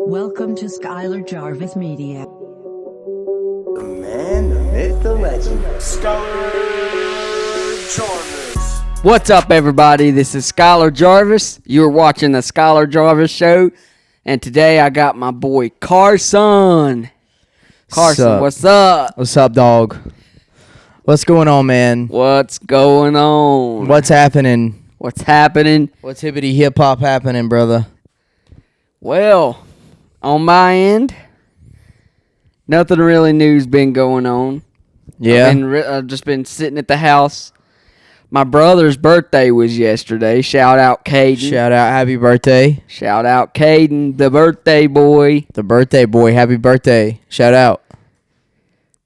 Welcome to Skyler Jarvis Media. The man, the myth, the legend. Skyler Jarvis. What's up, everybody? This is Skyler Jarvis. You're watching the Skyler Jarvis Show, and today I got my boy Carson. Carson, what's up? What's up, dog? What's going on, man? What's going on? What's happening? What's happening? What's hippity hip hop happening, brother? Well, on my end, nothing really new's been going on. Yeah. I've just been sitting at the house. My brother's birthday was yesterday. Shout out Caden. Shout out, happy birthday. Shout out Caden, the birthday boy. The birthday boy, happy birthday. Shout out.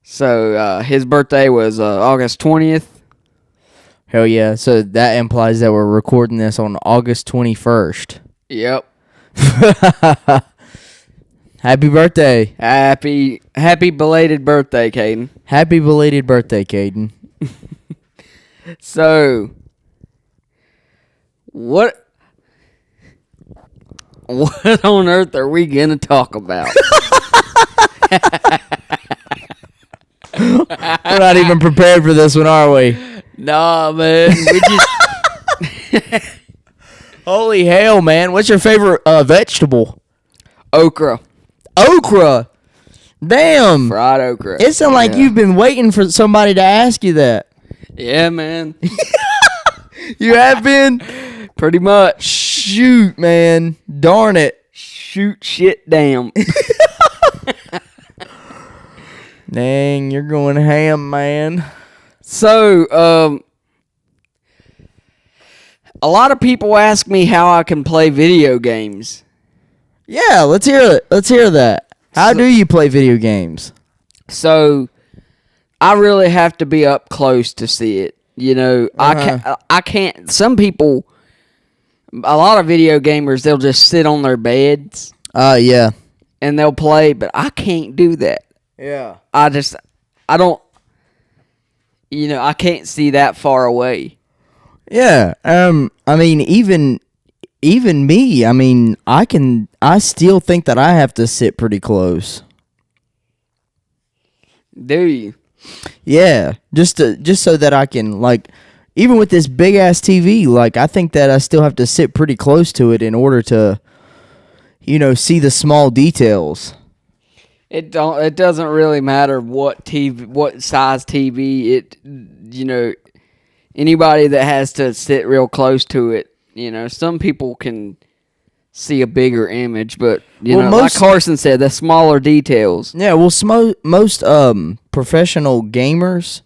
So his birthday was August 20th. Hell yeah. So that implies that we're recording this on August 21st. Yep. Happy birthday. Happy belated birthday, Caden. Happy belated birthday, Caden. So, what on earth are we gonna talk about? We're not even prepared for this one, are we? Nah, man. We just Holy hell, man. What's your favorite vegetable? okra, Okra. Damn. fried okra. It sounds like you've been waiting for somebody to ask you that. Yeah, man. You have been? Pretty much. Shoot, man. Darn it. Shoot shit down. Dang, you're going ham, man. So, a lot of people ask me how I can play video games. Yeah, let's hear it. Let's hear that. How do you play video games? So, I really have to be up close to see it. You know, I can't. Some people, a lot of video gamers, they'll just sit on their beds Yeah. and they'll play, but I can't do that. Yeah. I don't. You know, I can't see that far away. Yeah. I mean, even me, I mean, I still think that I have to sit pretty close. Do you? Yeah, just so that I can, like, even with this big ass TV, like, I think that I still have to sit pretty close to it in order to, you know, see the small details. It doesn't really matter what size TV. You know, anybody that has to sit real close to it, you know, some people can see a bigger image, but like Carson said, the smaller details. Yeah, well, most professional gamers,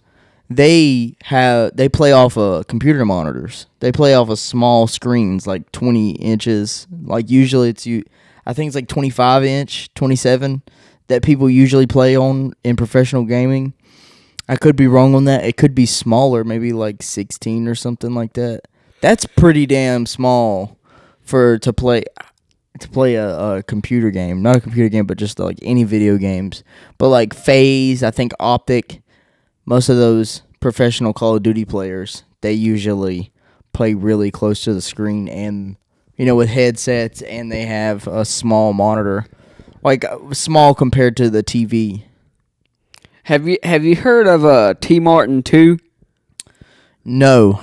they play off computer monitors. They play off of small screens, like 20 inches. Like usually I think it's like 25 inch, 27 that people usually play on in professional gaming. I could be wrong on that. It could be smaller, maybe like 16 or something like that. That's pretty damn small to play a computer game. Not a computer game, but just like any video games. But like FaZe, I think Optic, most of those professional Call of Duty players, they usually play really close to the screen and, you know, with headsets, and they have a small monitor. Like small compared to the TV. Have you heard of T Martin 2? No.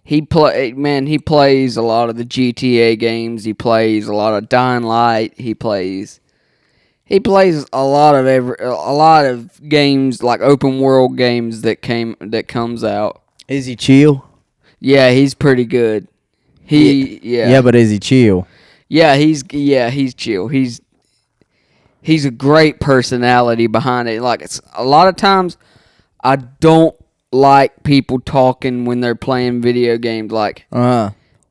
He plays a lot of the GTA games. He plays a lot of Dying Light. He plays a lot of games, like open world games that comes out. Is he chill? Yeah, he's pretty good. Yeah, but is he chill? Yeah, he's chill. He's a great personality behind it. Like, it's a lot of times I don't like people talking when they're playing video games. Like,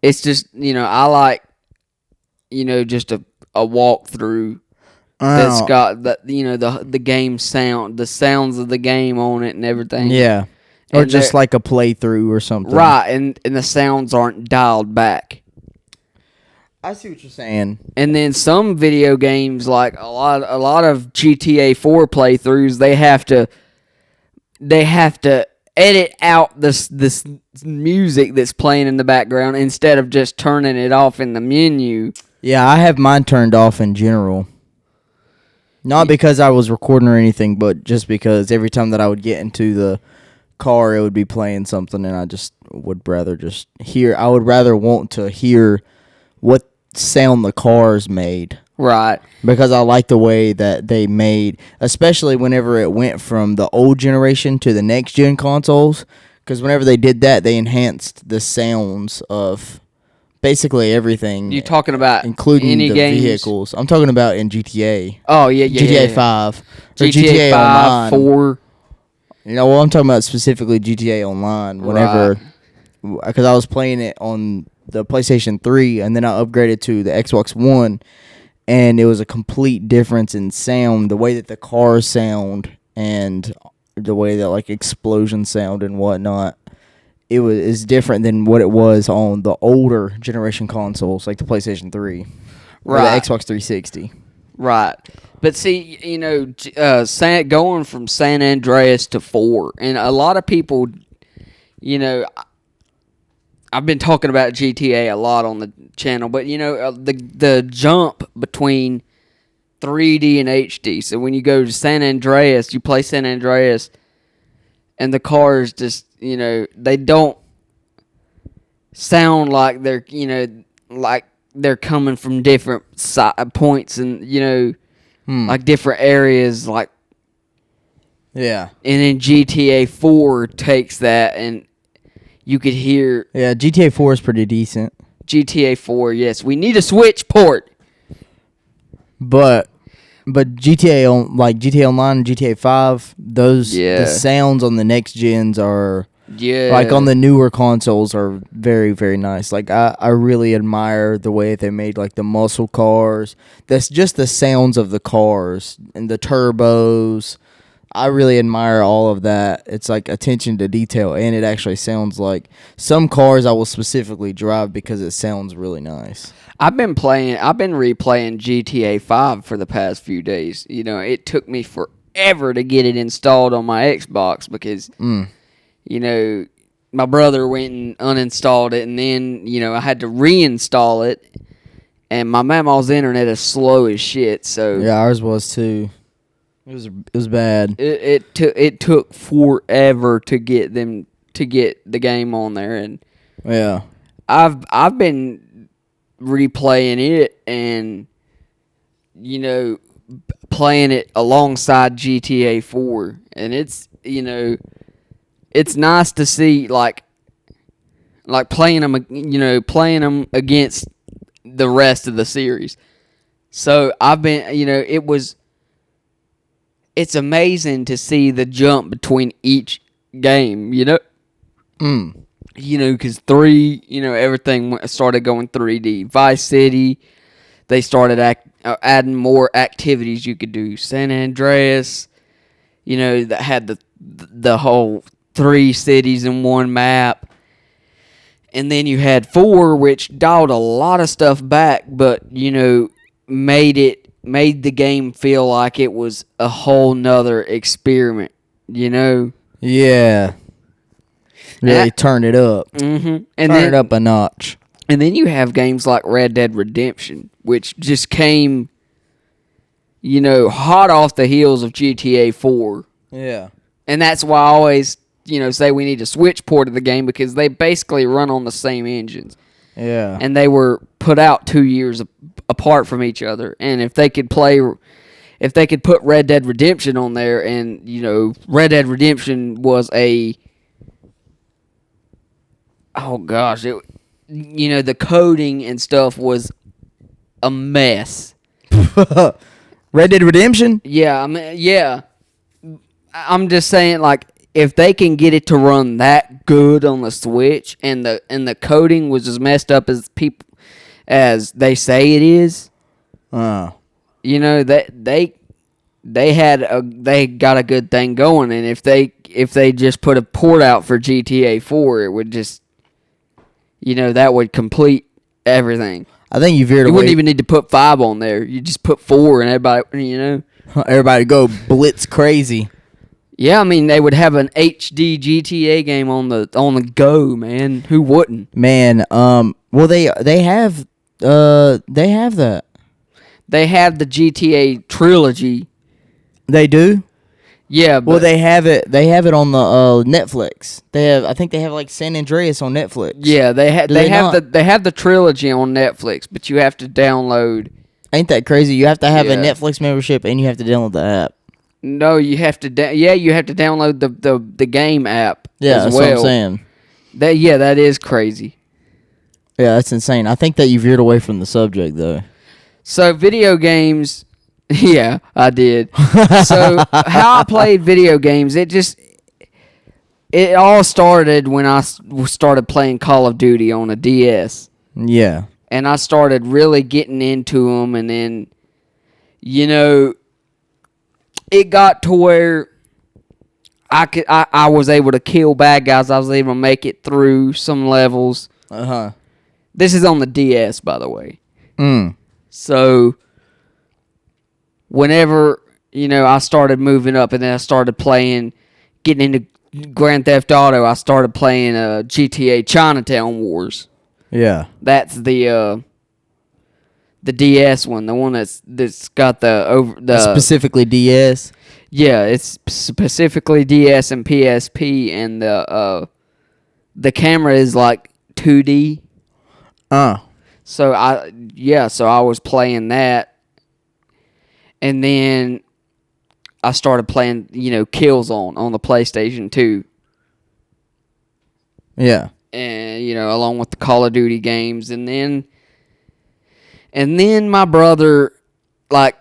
it's just, you know, I like, you know, just a walkthrough that's got the game sound, the sounds of the game on it and everything. Yeah. Or And just like a playthrough or something. right, and the sounds aren't dialed back. I see what you're saying. And then some video games, like a lot of GTA 4 playthroughs, they have to edit out this music that's playing in the background instead of just turning it off in the menu. Yeah, I have mine turned off in general. Not because I was recording or anything, but just because every time that I would get into the car, it would be playing something, and I just would rather just hear. I would rather want to hear what sound the cars made. Right. Because I like the way that they made, especially whenever it went from the old generation to the next gen consoles. Because whenever they did that, they enhanced the sounds of basically everything. You talking about including any the games? vehicles? I'm talking about in GTA. Oh yeah, GTA 5 or GTA 5, Online. 4. You know, well, I'm talking about specifically GTA Online. Whenever, because I was playing it on the PlayStation 3, and then I upgraded to the Xbox One, and it was a complete difference in sound, the way that the cars sound, and the way that like explosions sound and whatnot. Is different than what it was on the older generation consoles, like the PlayStation 3 or the Xbox 360. Right. But see, you know, going from San Andreas to 4, and a lot of people, you know, I've been talking about GTA a lot on the channel, but, you know, the jump between 3D and HD. So when you go to San Andreas, you play San Andreas, and the cars just, you know, they don't sound like they're, you know, like they're coming from different points and, you know, like different areas, like. Yeah. And then GTA 4 takes that, and you could hear. Yeah, GTA 4 is pretty decent. GTA 4, yes. We need a Switch port. But GTA Online and GTA 5, the sounds on the next gens are like on the newer consoles are very, very nice. Like I really admire the way they made like the muscle cars. That's just the sounds of the cars and the turbos. I really admire all of that. It's like attention to detail, and it actually sounds like some cars I will specifically drive because it sounds really nice. I've been replaying GTA 5 for the past few days. You know, it took me forever to get it installed on my Xbox because, you know, my brother went and uninstalled it, and then, you know, I had to reinstall it, and my mama's internet is slow as shit. So yeah, ours was too. It was bad. It took forever to get the game on there, and yeah, I've been replaying it and, you know, playing it alongside GTA 4, and it's, you know, it's nice to see like playing them against the rest of the series. So I've been, you know, it's amazing to see the jump between each game, you know. You know, because 3, you know, everything started going 3D. Vice City, they started adding more activities you could do. San Andreas, you know, that had the whole 3 cities in one map. And then you had 4, which dialed a lot of stuff back, but, you know, made the game feel like it was a whole nother experiment, you know? Yeah. Really turn it up. Mm-hmm. Turn it up a notch. And then you have games like Red Dead Redemption, which just came, you know, hot off the heels of GTA 4. Yeah. And that's why I always, you know, say we need a Switch port of the game, because they basically run on the same engines. Yeah. And they were put out 2 years apart from each other. And if they could put Red Dead Redemption on there, and, you know, Red Dead Redemption was you know, the coding and stuff was a mess. Red Dead Redemption? Yeah, I mean, yeah. I'm just saying, like, if they can get it to run that good on the Switch, and the coding was as messed up as they say it is, you know, that they got a good thing going, and if they just put a port out for GTA 4, it would just, you know, that would complete everything. I think you veered away. You wouldn't even need to put 5 on there. You just put 4, and everybody, you know. Everybody go blitz crazy. Yeah, I mean, they would have an HD GTA game on the go, man. Who wouldn't? Man, well, they have They have that. They have the GTA trilogy. They do? Yeah, but Well, they have it. They have it on the Netflix. I think they have like San Andreas on Netflix. yeah, they have not? they have the trilogy on Netflix, but you have to download. Ain't that crazy? You have to have a Yeah. Netflix membership and you have to download the app. No, you have to. You have to download the game app. Yeah, as that's well. what I'm saying. That is crazy. Yeah, that's insane. I think that you veered away from the subject though. So video games, yeah, I did. So how I played video games, it all started when I started playing Call of Duty on a DS, Yeah. and I started really getting into them, and then, it got to where I was able to kill bad guys. I was able to make it through some levels. This is on the DS, by the way. So, whenever, I started moving up and then I started getting into Grand Theft Auto, I started playing GTA Chinatown Wars. Yeah. That's the DS one, the one that's got the specifically DS. Yeah, it's specifically DS and PSP, and the camera is like 2D. So I was playing that, and then I started playing, Killzone on the PlayStation 2. Yeah. And along with the Call of Duty games, and then my brother, like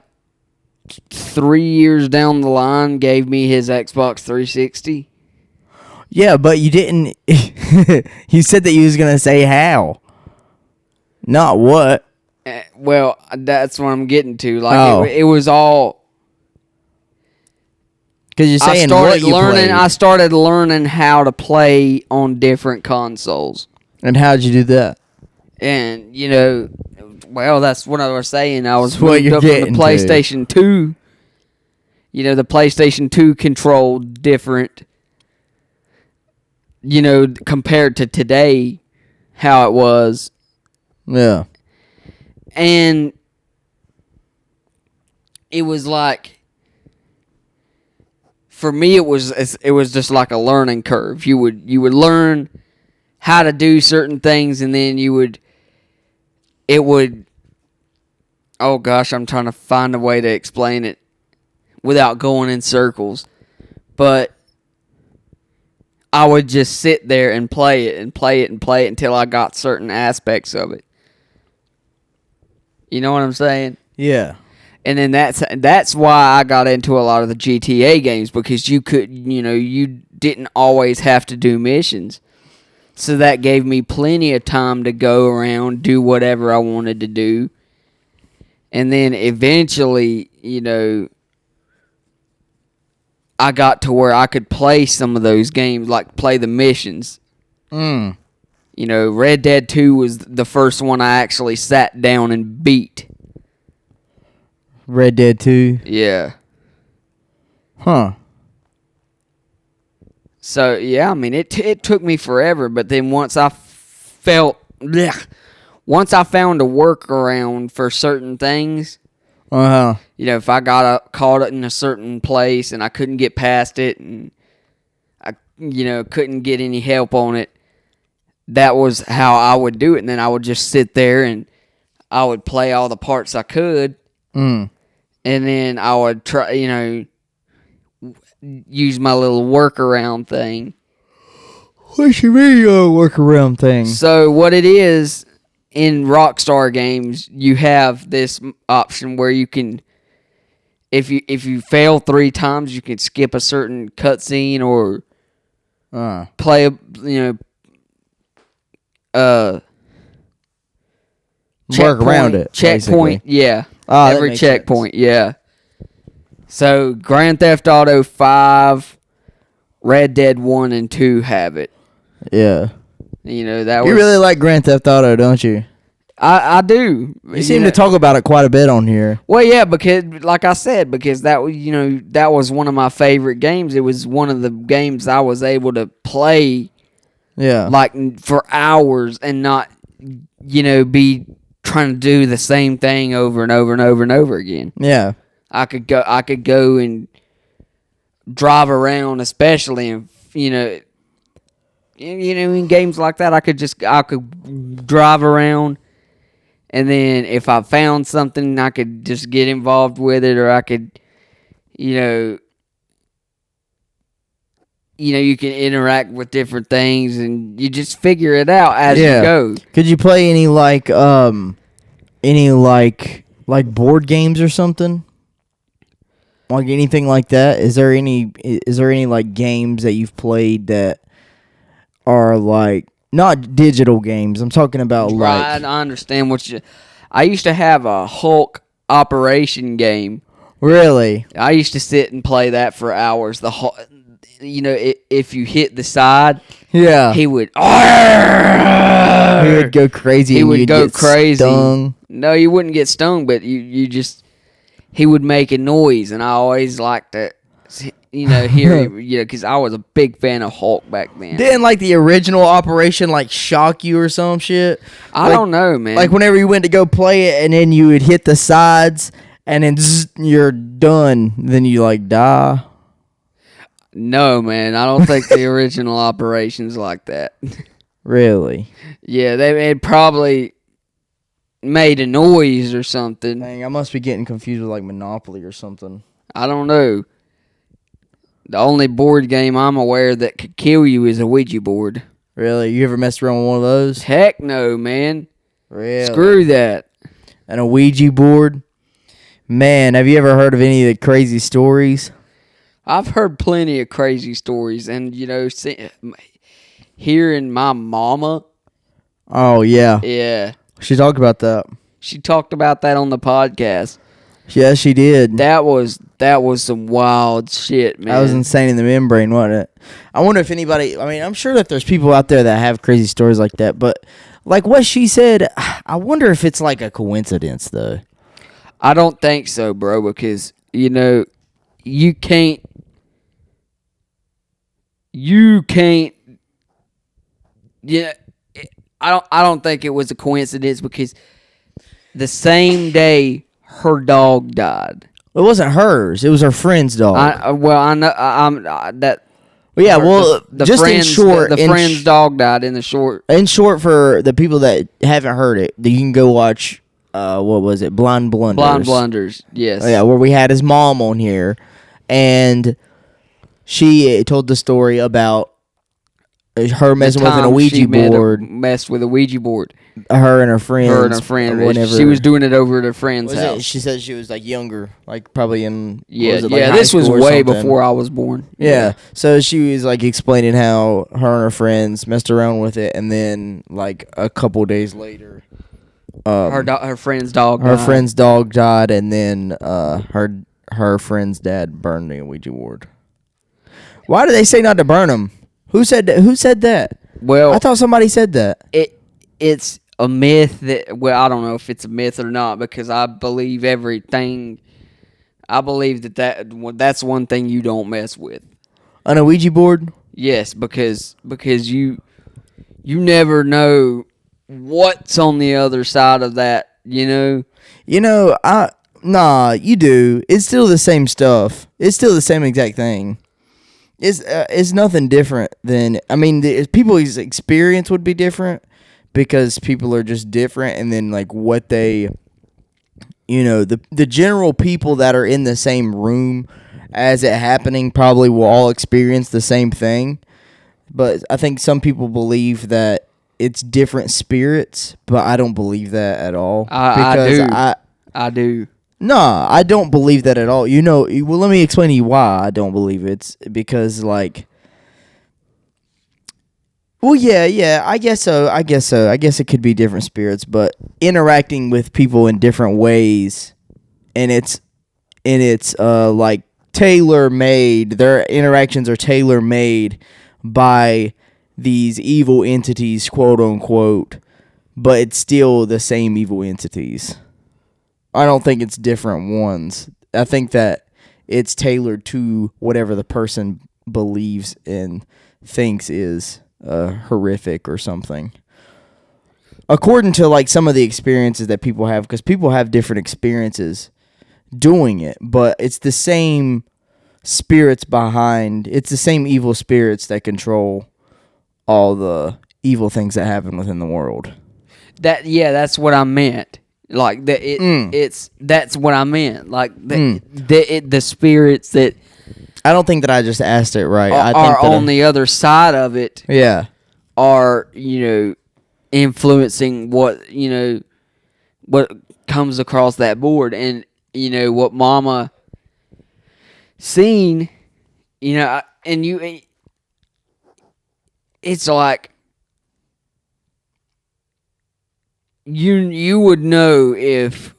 3 years down the line, gave me his Xbox 360. Yeah, but you didn't. You said that you was gonna say how. Not what. Well, that's what I'm getting to. Like it was all because you're saying what you played. I started learning how to play on different consoles. And how'd you do that? And well, that's what I was saying. I was what moved up you're from the PlayStation 2. The PlayStation 2 controlled different. Compared to today, how it was. Yeah. And it was like, for me, it was just like a learning curve. You would learn how to do certain things, and then oh gosh, I'm trying to find a way to explain it without going in circles. But I would just sit there and play it and play it and play it until I got certain aspects of it. You know what I'm saying? Yeah. And then that's why I got into a lot of the GTA games, because you didn't always have to do missions. So that gave me plenty of time to go around, do whatever I wanted to do. And then eventually, I got to where I could play some of those games, like play the missions. Red Dead 2 was the first one I actually sat down and beat. Red Dead 2? Yeah. Huh. So, yeah, I mean, it took me forever, but then once I found a workaround for certain things, if I got caught in a certain place and I couldn't get past it and I, couldn't get any help on it, that was how I would do it. And then I would just sit there and I would play all the parts I could. And then I would try, use my little workaround thing. What you mean your workaround thing? So what it is, in Rockstar games, you have this option where you can, if you fail 3 times, you can skip a certain cutscene or play work around it. Checkpoint, basically. yeah. Every checkpoint, yeah. So Grand Theft Auto 5, Red Dead 1 and 2 have it. Yeah. That you really like Grand Theft Auto, don't you? I do. You seem to talk about it quite a bit on here. Well, yeah, because like I said, because that was one of my favorite games. It was one of the games I was able to play, yeah, like for hours and not, be trying to do the same thing over and over and over and over again. Yeah. I could go and drive around, especially in in games like that. I could drive around, and then if I found something, I could just get involved with it, or I could, you can interact with different things, and you just figure it out as you go. Could you play any board games or something? Like anything like that? Is there any like games that you've played that are like not digital games? I'm talking about Right, I understand I used to have a Hulk operation game. Really? I used to sit and play that for hours. The Hulk, if you hit the side, yeah, he would go crazy. He would go crazy. Stung. No, you wouldn't get stung, but he would make a noise, and I always liked to, hear because I was a big fan of Hulk back then. Didn't like the original operation shock you or some shit? I don't know, man. Like whenever you went to go play it, and then you would hit the sides, and then you're done. Then you die. No, man. I don't think the original operation's like that. Really? Yeah, they had probably made a noise or something. Dang, I must be getting confused with Monopoly or something. I don't know. The only board game I'm aware that could kill you is a Ouija board. Really? You ever messed around with one of those? Heck no, man. Really? Screw that. And a Ouija board? Man, have you ever heard of any of the crazy stories? I've heard plenty of crazy stories, and hearing my mama. Oh yeah. Yeah. She talked about that. She talked about that on the podcast. Yeah, she did. That was some wild shit, man. That was insane in the membrane, wasn't it? I wonder if anybody. I mean, I'm sure that there's people out there that have crazy stories like that, but like what she said, I wonder if it's like a coincidence, though. I don't think so, bro, because you can't. Yeah, I don't think it was a coincidence because the same day her dog died. It wasn't hers. It was her friend's dog. I know. That. Well, yeah. Well, the just friend's, in short, the friend's dog died. In short, for the people that haven't heard it, you can go watch. What was it? Blind Blunders. Blind Blunders. Yes. Oh, yeah, where we had his mom on here, and she told the story about her messing with a Ouija board. Messed with a Ouija board. Her and her friends. Whenever she was doing it over at her friend's house. She said she was younger, probably in this was way before I was born. Yeah. So she was explaining how her and her friends messed around with it, and then a couple days later, her friend's dog. Her friend's dog died, and then her friend's dad burned the Ouija board. Why did they say not to burn them? Who said that? Well, I thought somebody said that. It's a myth that, I don't know if it's a myth or not, because I believe everything. I believe that's one thing you don't mess with. On a Ouija board? Yes, because you never know what's on the other side of that, Nah, you do. It's still the same stuff. It's still the same exact thing. It's nothing different than, people's experience would be different because people are just different, and then what they, the general people that are in the same room as it happening probably will all experience the same thing. But I think some people believe that it's different spirits, but I don't believe that at all. I do. No, I don't believe that at all. Well, let me explain to you why I don't believe it. It's because, well, yeah, I guess so. I guess it could be different spirits, but interacting with people in different ways, and it's tailor-made. Their interactions are tailor-made by these evil entities, quote unquote, but it's still the same evil entities. I don't think it's different ones. I think that it's tailored to whatever the person believes and thinks is horrific or something. according to like some of the experiences that people have, because people have different experiences doing it, but it's the same spirits behind. It's the same evil spirits that control all the evil things that happen within the world. That's what I meant. Like that's what I meant. Like the spirits that I don't think that I just asked it right. I think are on the other side of it. Yeah. Are influencing what what comes across that board, and what Mama seen. And it's like you would know if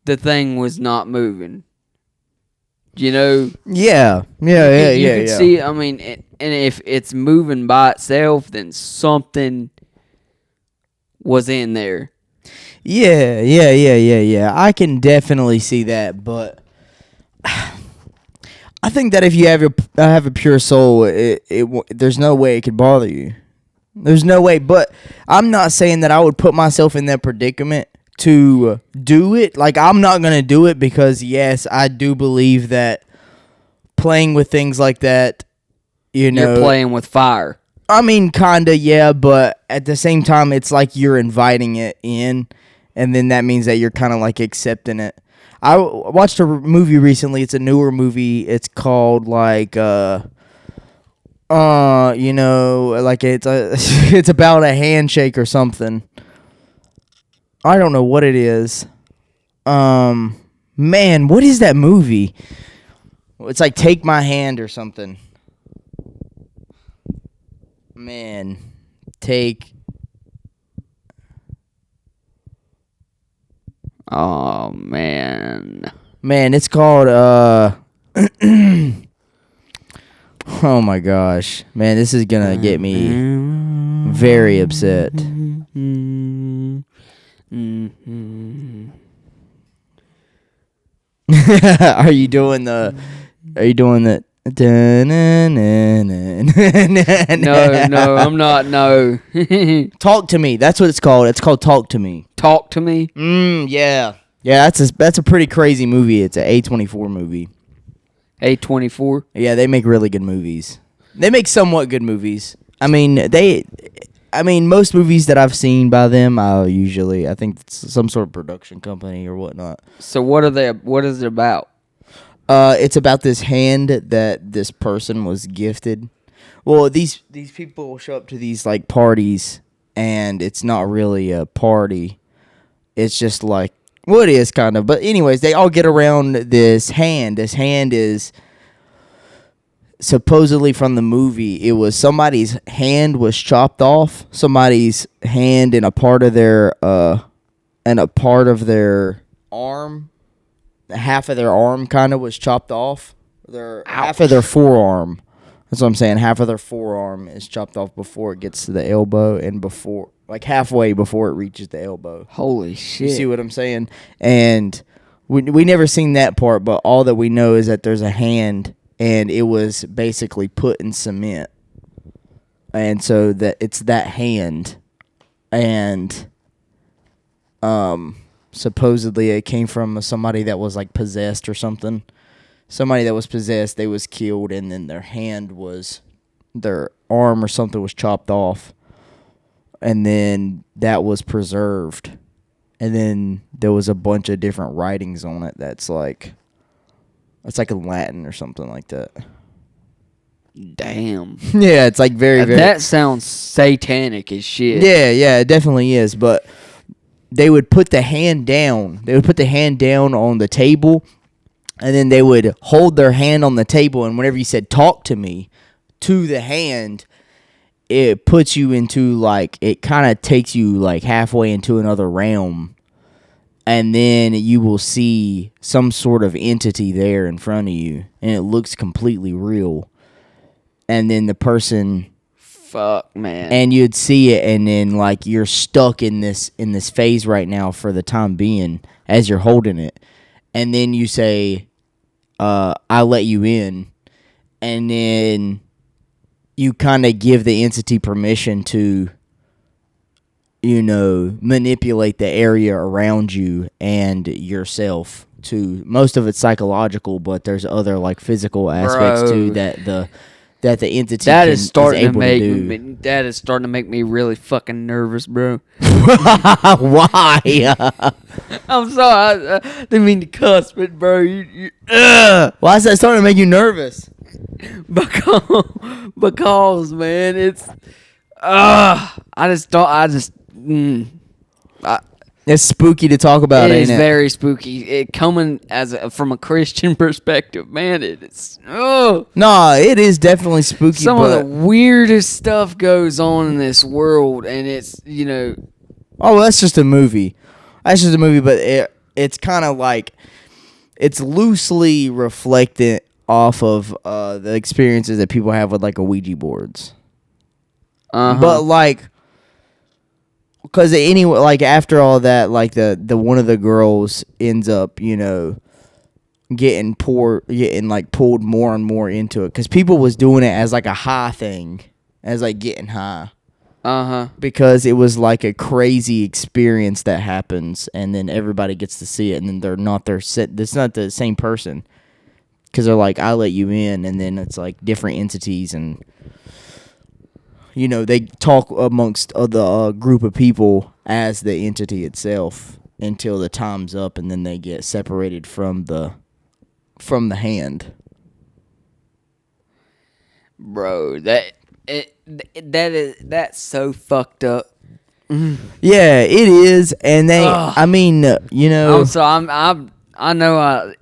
the thing was not moving. Yeah. You could see. I mean, and if it's moving by itself, then something was in there. Yeah. I can definitely see that, but I think that if you have a pure soul, there's no way it could bother you. There's no way. But I'm not saying that I would put myself in that predicament to do it. Like, I'm not gonna do it because yes, I do believe that playing with things like that, You're playing with fire. I mean, kinda, yeah, but at the same time, it's like you're inviting it in, and then that means that you're kind of like accepting it. I watched a movie recently. It's a newer movie. It's called like like it's about a handshake or something. I don't know what it is. Man, what is that movie? It's like Take My Hand or something. Man, Oh man. Man, it's called oh my gosh. Man, this is gonna get me very upset. Are you doing the No, I'm not. No. Talk to Me. That's what it's called. It's called Talk to Me. Talk to Me. Yeah. Yeah, that's a pretty crazy movie. It's an A24 movie. A24. Yeah, they make really good movies. They make somewhat good movies. I mean, most movies that I've seen by them, I think it's some sort of production company or whatnot. So what is it about? It's about this hand that this person was gifted. Well, these people show up to these like parties, and it's not really a party. It's just like, well, it is kind of. But anyways, they all get around this hand. This hand is supposedly from the movie. It was somebody's hand was chopped off. Somebody's hand and a part of their arm. Half of their arm kind of was chopped off. Half of their forearm. That's what I'm saying. Half of their forearm is chopped off before it gets to the elbow, and halfway before it reaches the elbow. Holy shit! You see what I'm saying? And we never seen that part, but all that we know is that there's a hand, and it was basically put in cement, and so that it's that hand, and supposedly it came from somebody that was like possessed or something. Somebody that was possessed, they was killed, and then their arm or something was chopped off, and then that was preserved, and then there was a bunch of different writings on it. It's like in Latin or something like that. Damn. Yeah, it's like very, very. That sounds satanic as shit. Yeah, it definitely is, but. They would put the hand down. They would put the hand down on the table, and then they would hold their hand on the table, and whenever you said talk to me to the hand, it puts you into like, it kind of takes you like halfway into another realm, and then you will see some sort of entity there in front of you, and it looks completely real. And then the person... Fuck, man. And you'd see it, and then like you're stuck in this phase right now for the time being as you're holding it, and then you say, "I let you in," and then you kind of give the entity permission to, manipulate the area around you and yourself to. Most of it's psychological, but there's other like physical aspects too that the entity is able to do. That is starting to make me really fucking nervous, bro. Why? I'm sorry, I didn't mean to cuss, but bro, Why is that starting to make you nervous? Because man, it's It's spooky to talk about, it ain't is it? very spooky. It coming from a Christian perspective, man. It's No, it is definitely spooky. some of the weirdest stuff goes on in this world, and it's Oh, that's just a movie. That's just a movie, but it's kind of like it's loosely reflected off of the experiences that people have with like a Ouija boards. But like, because anyway, like after all that, like the one of the girls ends up, getting like pulled more and more into it because people was doing it as like a high thing, as like getting high. Because it was like a crazy experience that happens, and then everybody gets to see it, and then they're not it's not the same person, because they're like, I let you in, and then it's like different entities, and they talk amongst the group of people as the entity itself until the time's up, and then they get separated from the hand. bro, that's so fucked up. Yeah, it is, and I mean, I know.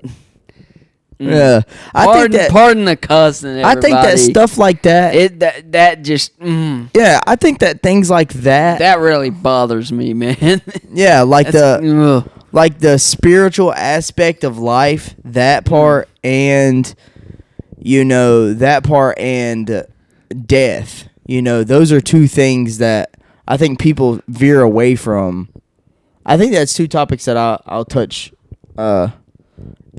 Yeah, Pardon the cussing. Everybody. I think that stuff like that. That just. Yeah, I think that things like that. That really bothers me, man. Yeah, like the spiritual aspect of life, that part, and that part, and death. Those are two things that I think people veer away from. I think that's two topics that I'll touch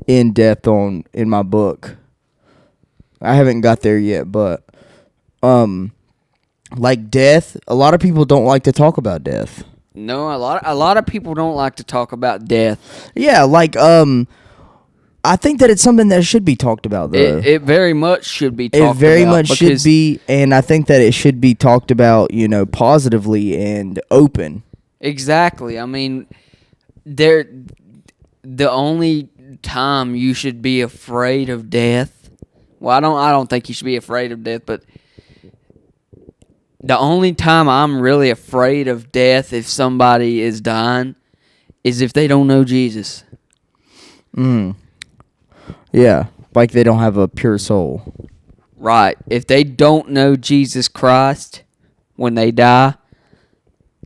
in depth on in my book. I haven't got there yet, but like death, a lot of people don't like to talk about death. No, a lot of people don't like to talk about death. Yeah, like I think that it's something that should be talked about, though. It very much should be talked about. It very much should be, and I think that it should be talked about, positively and open. Exactly. I mean, the only time you should be afraid of death. Well, I don't think you should be afraid of death, but the only time I'm really afraid of death if somebody is dying is if they don't know Jesus. Yeah, like they don't have a pure soul. Right. If they don't know Jesus Christ when they die,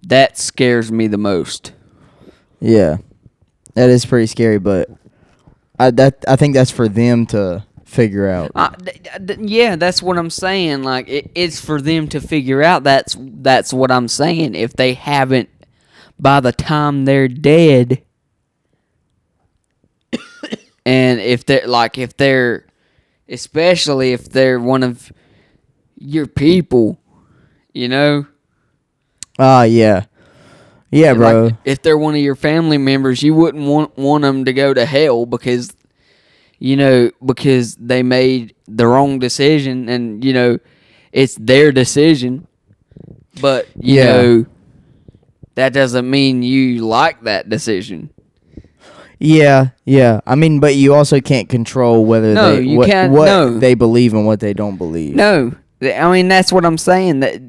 that scares me the most. Yeah, that is pretty scary, but I think that's for them to figure out. Yeah, that's what I'm saying. Like it's for them to figure out. That's what I'm saying. If they haven't, by the time they're dead, and especially if they're one of your people, Yeah, bro. Like, if they're one of your family members, you wouldn't want them to go to hell because they made the wrong decision, and it's their decision. But that doesn't mean you like that decision. Yeah. I mean, but you also can't control whether they believe and what they don't believe. No, I mean that's what I'm saying. That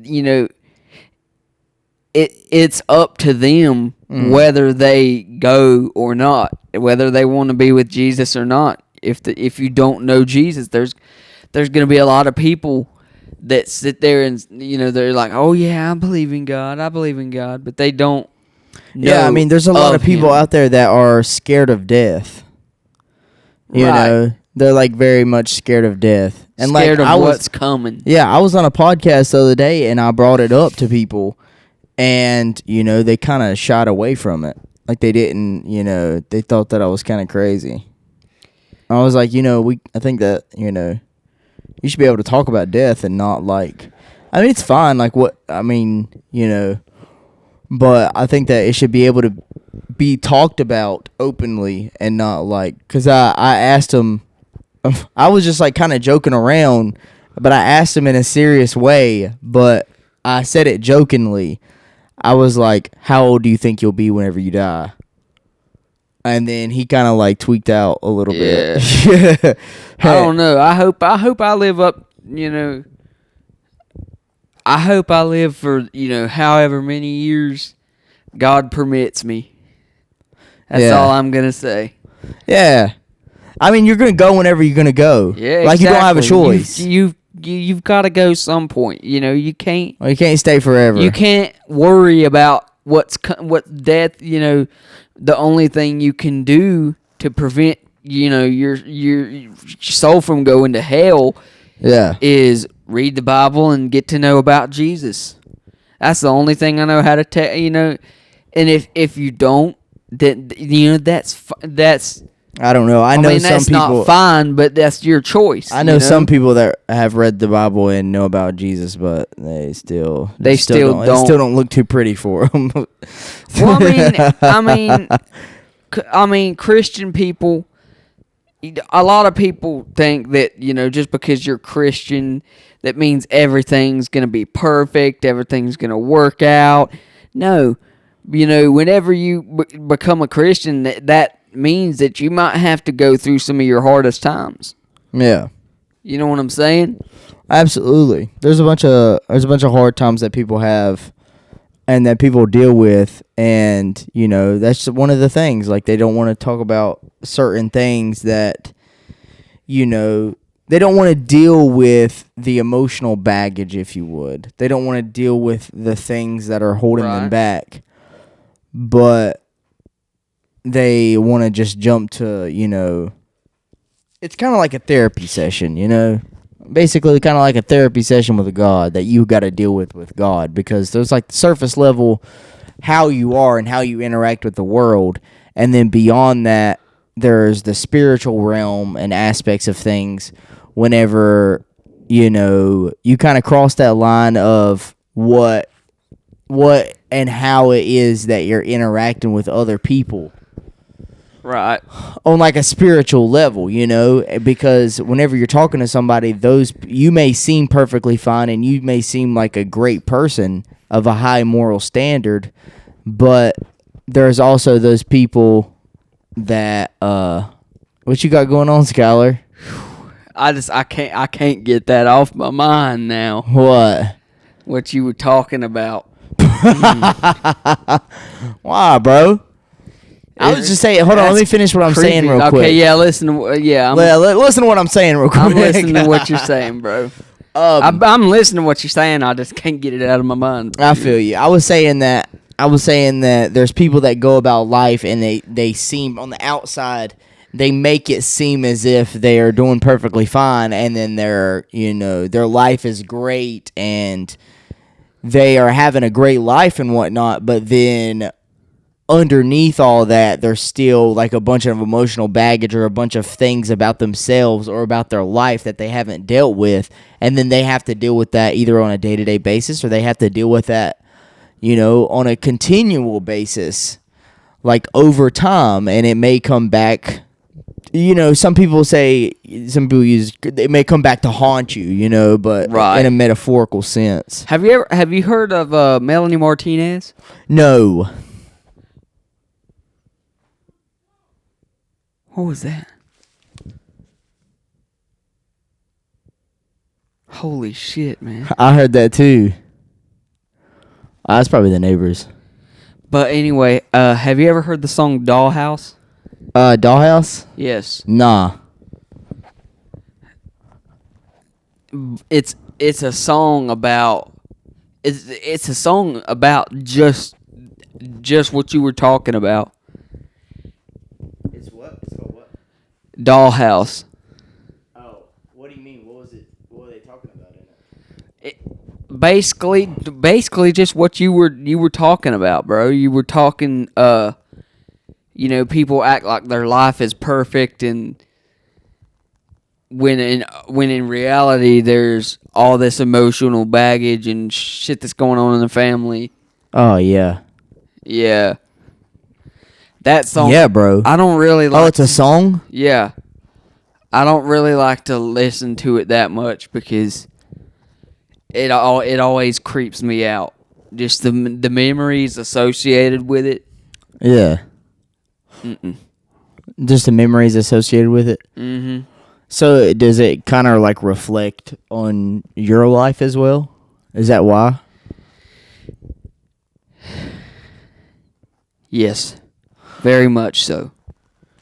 it's up to them whether they go or not, whether they want to be with Jesus or not. If you don't know Jesus, there's going to be a lot of people that sit there and they're like, oh yeah, I believe in God, but they don't. Yeah, I mean, there's a lot of people out there that are scared of death. You know, they're like very much scared of death and scared of what's coming. Yeah, I was on a podcast the other day and I brought it up to people, and they kind of shied away from it. Like they didn't, they thought that I was kind of crazy. I was like, I think that you should be able to talk about death and not like. I mean, it's fine. Like what I mean, but I think that it should be able to be talked about openly and not like, because I asked him, I was just like kind of joking around, but I asked him in a serious way, but I said it jokingly. I was like, how old do you think you'll be whenever you die? And then he kind of like tweaked out a little bit. I don't know. I hope I live up, I hope I live for, however many years God permits me. That's all I'm going to say. Yeah. I mean, you're going to go whenever you're going to go. Yeah, like, exactly. you don't have a choice. You've got to go some point. You can't. Well, you can't stay forever. You can't worry about what death. The only thing you can do to prevent your soul from going to hell. Yeah. Is read the Bible and get to know about Jesus. That's the only thing I know how to tell. And if you don't, then that's. I don't know. I know some that's people. Not fine, but that's your choice. I know some people that have read the Bible and know about Jesus, but they still don't look too pretty for them. Well, I mean, Christian people. A lot of people think that just because you're Christian, that means everything's gonna be perfect, everything's gonna work out. No, whenever you become a Christian, that means that you might have to go through some of your hardest times. Yeah. You know what I'm saying? Absolutely. There's a bunch of hard times that people have and that people deal with, and that's one of the things. Like, they don't want to talk about certain things that they don't want to deal with the emotional baggage, if you would. They don't want to deal with the things that are holding them back. But they want to just jump to, it's kind of like a therapy session, basically kind of like a therapy session with God that you got to deal with God, because there's like the surface level, how you are and how you interact with the world. And then beyond that, there's the spiritual realm and aspects of things whenever, you kind of cross that line of what and how it is that you're interacting with other people. Right. On like a spiritual level, because whenever you're talking to somebody, you may seem perfectly fine and you may seem like a great person of a high moral standard, but there's also those people that what you got going on, Skyler? I can't get that off my mind now. What you were talking about. Why, bro? I was just saying. Hold on, let me finish what I'm saying real quick. Okay, yeah, listen. Listen to what I'm saying real quick. I'm listening to what you're saying, bro. I'm listening to what you're saying. I just can't get it out of my mind. I feel you. I was saying that there's people that go about life and they seem on the outside, they make it seem as if they are doing perfectly fine, and then their life is great and they are having a great life and whatnot, but then underneath all that, there's still like a bunch of emotional baggage or a bunch of things about themselves or about their life that they haven't dealt with, and then they have to deal with that either on a day-to-day basis or they have to deal with that, on a continual basis, like over time, and it may come back. Some people use it may come back to haunt you, but in a metaphorical sense. Have you heard of Melanie Martinez? No. What was that? Holy shit, man. I heard that too. That's probably the neighbors. But anyway, have you ever heard the song Dollhouse? Dollhouse? Yes. Nah. It's a song about it's a song about just what you were talking about. It's what? It's called what? Dollhouse. Oh, what do you mean? What was it? What were they talking about in it? Basically just what you were talking about, bro. You were talking people act like their life is perfect, and when in reality there's all this emotional baggage and shit that's going on in the family. Oh yeah. Yeah. That song. Yeah, bro. I don't really like. Oh, it's a song? Yeah. I don't really like to listen to it that much because it always creeps me out. Just the memories associated with it. Yeah. Just the memories associated with it? Mm-hmm. So does it kind of like reflect on your life as well? Is that why? Yes. Very much so.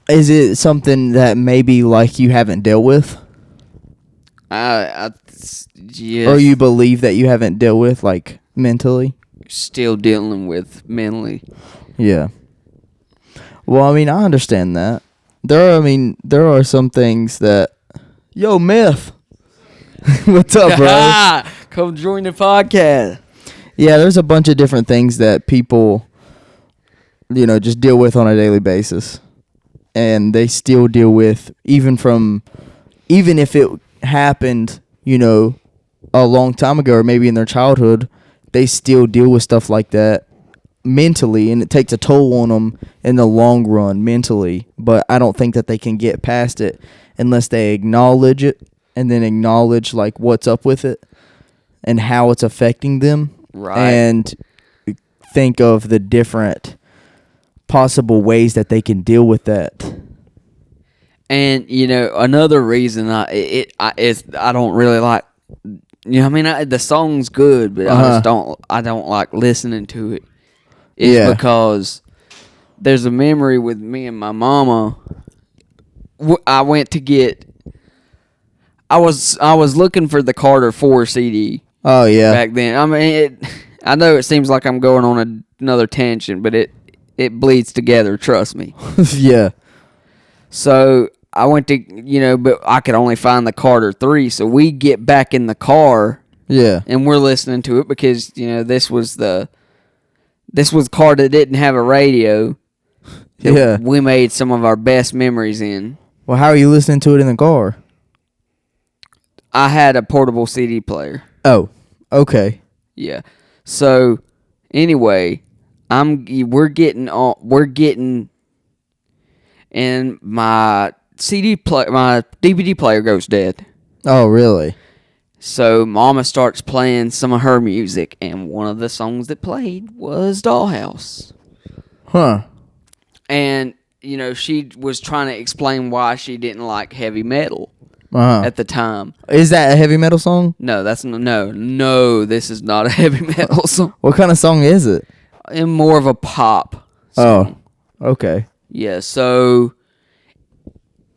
Is it something that maybe like you haven't dealt with? Yes. Or you believe that you haven't dealt with like mentally? Still dealing with mentally. Yeah. Well, I mean, I understand that. There are some things that... Yo, Myth! What's up, bro? Come join the podcast. Yeah, there's a bunch of different things that people, just deal with on a daily basis. And they still deal with, even if it happened, a long time ago or maybe in their childhood, they still deal with stuff like that mentally, and it takes a toll on them in the long run mentally. But I don't think that they can get past it unless they acknowledge it and then acknowledge like what's up with it and how it's affecting them. Right. And think of the different possible ways that they can deal with that. And another reason I don't really like. The song's good, but I don't like listening to it. It's because there's a memory with me and my mama. I went to get. I was looking for the Carter 4 CD. Oh yeah. Back then, I know it seems like I'm going on another tangent, but it bleeds together. Trust me. Yeah. So I went to but I could only find the Carter 3. So we get back in the car. Yeah. And we're listening to it because this was the car that didn't have a radio. Yeah. We made some of our best memories in. Well, how are you listening to it in the car? I had a portable CD player. Oh, okay. Yeah. So anyway, we're getting and my my DVD player goes dead. Oh, really? So Mama starts playing some of her music, and one of the songs that played was Dollhouse. Huh. And, she was trying to explain why she didn't like heavy metal at the time. Is that a heavy metal song? No, this is not a heavy metal song. What kind of song is it? And more of a pop song. Oh, okay. Yeah, so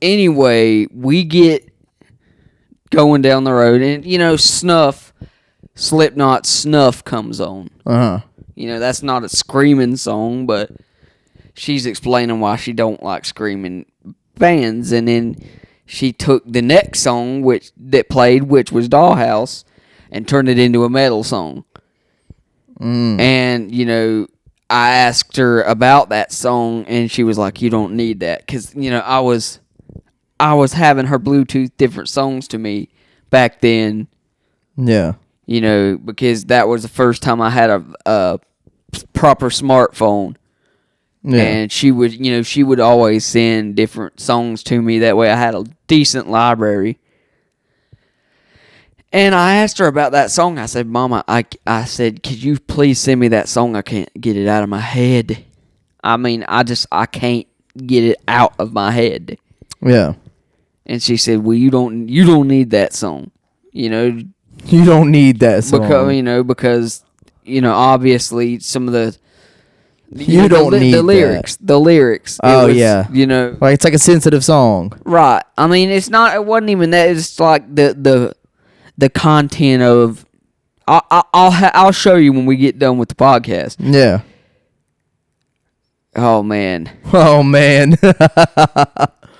anyway, we get going down the road, and, Slipknot Snuff comes on. Uh-huh. That's not a screaming song, but she's explaining why she don't like screaming bands, and then she took the next song that played, which was Dollhouse, and turned it into a metal song. And, I asked her about that song, and she was like, you don't need that, because, I was having her Bluetooth different songs to me back then. Yeah. Because that was the first time I had a proper smartphone. Yeah. And she would always send different songs to me. That way I had a decent library. And I asked her about that song. I said, Mama, I said, could you please send me that song? I can't get it out of my head. I can't get it out of my head. Yeah. And she said, well, you don't need that song. You don't need that song. Because obviously some of the need lyrics. That. The lyrics. Oh, yeah. Like it's like a sensitive song. Right. I mean, it wasn't even that. It's like the content of. I'll show you when we get done with the podcast. Yeah. Oh man.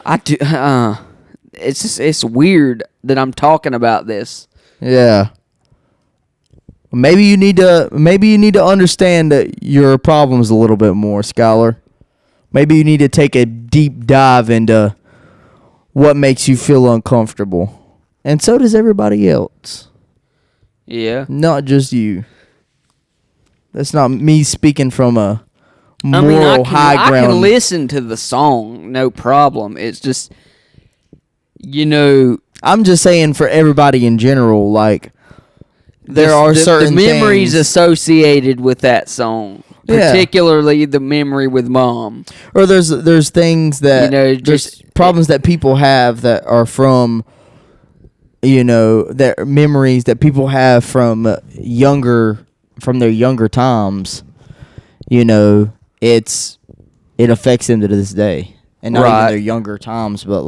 I do. It's weird that I'm talking about this. Yeah. Maybe you need to understand that your problems a little bit more, Skyler. Maybe you need to take a deep dive into what makes you feel uncomfortable. And so does everybody else. Yeah. Not just you. That's not me speaking from a moral high I ground. can listen to the song, no problem. It's just, you know, I'm just saying for everybody in general, like there are certain the memories things, associated with that song, particularly the memory with mom. or there's things that just there's problems that people have that are from, that memories that people have from their younger times. It affects them to this day, and not even their younger times, but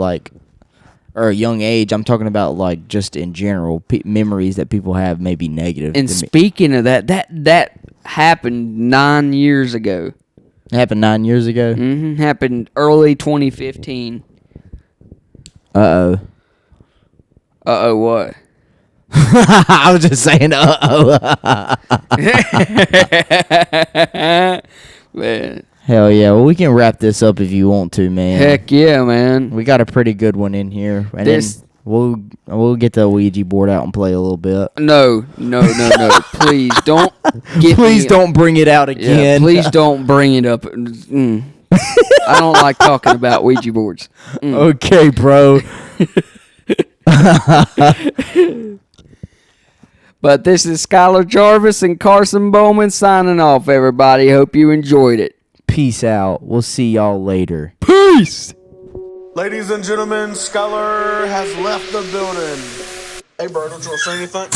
or a young age. I'm talking about just in general memories that people have may be negative. And speaking of that happened 9 years ago. It happened 9 years ago. Mm-hmm. Happened early 2015. Uh-oh. Uh-oh what? I was just saying Man. Hell yeah. Well, we can wrap this up if you want to, man. Heck yeah, man. We got a pretty good one in here. And then we'll get the Ouija board out and play a little bit. No. Please don't don't bring it out again. Yeah, please don't bring it up. I don't like talking about Ouija boards. Okay, bro. But this is Skyler Jarvis and Carson Bowman signing off, everybody. Hope you enjoyed it. Peace out. We'll see y'all later. Peace! Ladies and gentlemen, Skyler has left the building. Hey, bro, don't you want to say anything?